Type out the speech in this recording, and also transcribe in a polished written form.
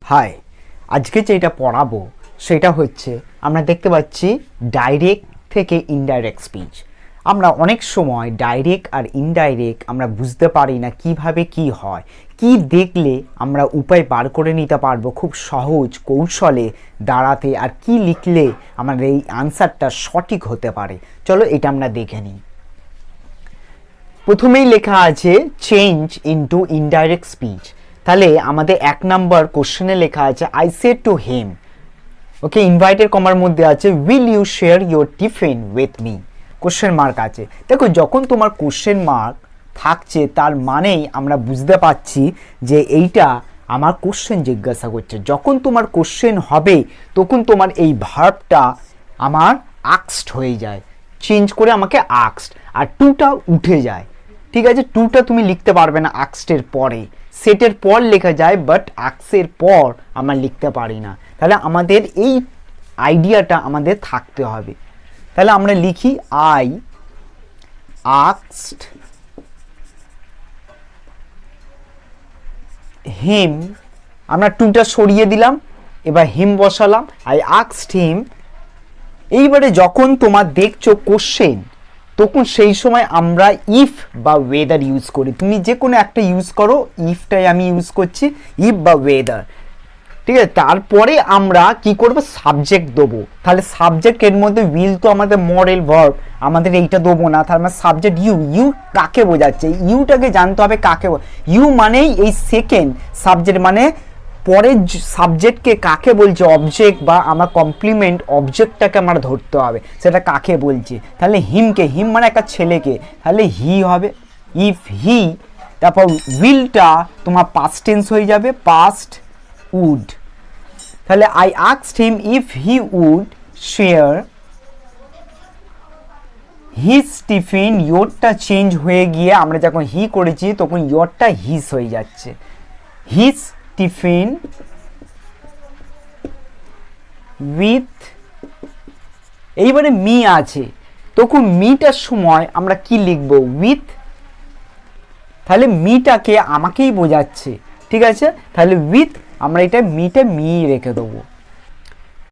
High, আজকে যেটা পড়াবো সেটা হচ্ছে আমরা দেখতে পাচ্ছি ডাইরেক্ট থেকে ইনডাইরেক্ট স্পিচ। আমরা অনেক সময় ডাইরেক্ট আর ইনডাইরেক্ট আমরা বুঝতে পারি না কিভাবে কি হয়, কি দেখলে আমরা উপায় বার করে নিতে পারবো খুব সহজ কৌশলে দাঁড়াতে, আর কি লিখলে আমাদের এই আনসারটা সঠিক হতে পারে। চলো এটা আমরা দেখে নিই। প্রথমেই লেখা আছে চেঞ্জ ইনটু ইনডাইরেক্ট স্পিচ। তাহলে আমাদের 1 নম্বর কোশ্চেনে লেখা আছে I said to him, okay, invited কমার মধ্যে আছে will you share your tiffin with me, question mark আছে। দেখো, যখন তোমার কোশ্চেন মার্ক থাকছে তার মানেই আমরা বুঝতে পারছি যে এইটা আমার কোশ্চেন জিজ্ঞাসা করছে। যখন তোমার কোশ্চেন হবে তখন তোমার এই ভার্বটা আমার আক্সড হয়ে যায়, চেঞ্জ করে আমাকে আক্সড, আর টুটা উঠে যায়। ঠিক আছে, টুটা তুমি লিখতে পারবে না আক্সডের পরে, সেটের পর লেখা যায়, বাট আক্সের পর আমরা লিখতে পারি না। তাহলে আমাদের এই আইডিয়াটা আমাদের থাকতে হবে। তাহলে আমরা লিখি আই আক্সড হিম, আমরা টুটা সরিয়ে দিলাম, এবার হিম বসালাম, আই আক্সড হিম। এইবারে যখন তোমার দেখছো কোশ্চেন তখন সেই সময় আমরা ইফ বা ওয়েদার ইউজ করি। তুমি যে কোনো একটা ইউজ করো, ইফটাই আমি ইউজ করছি, ইফ বা ওয়েদার। ঠিক আছে, তারপরে আমরা কি করব, সাবজেক্ট দেবো। তাহলে সাবজেক্টের মধ্যে উইল তো আমাদের মডেল ভার্ব, আমাদের এইটা দেবো না। তাহলে আমার সাবজেক্ট ইউ, ইউ কাকে বোঝাচ্ছে, ইউটাকে জানতে হবে কাকে। ইউ মানেই এই সেকেন্ড সাবজেক্ট, মানে পরের সাবজেক্টকে কাকে বলছে, অবজেক্ট বা আমার কমপ্লিমেন্ট অবজেক্টটাকে আমরা ধরতে হবে সেটা কাকে বলছে। তাহলে হিমকে, হিম মানে একটা ছেলেকে, তাহলে হি হবে। ইফ হি, তারপর উইলটা তোমার পাস্ট টেন্স হয়ে যাবে, পাস্ট উড। তাহলে I asked him if he would share his tiffin, ইয়োরটা চেঞ্জ হয়ে গিয়ে আমরা যখন হি করেছি তখন ইয়োরটা হিজ হয়ে যাচ্ছে, হিজ টিফিন উইথ। এইবারে মি আছে, তখন মিটার সময় আমরা কি লিখব, উইথ। তাহলে মিটাকে আমাকেই বোঝাচ্ছে, ঠিক আছে। তাহলে উইথ আমরা এটা মিটা মি রেখে দেবো।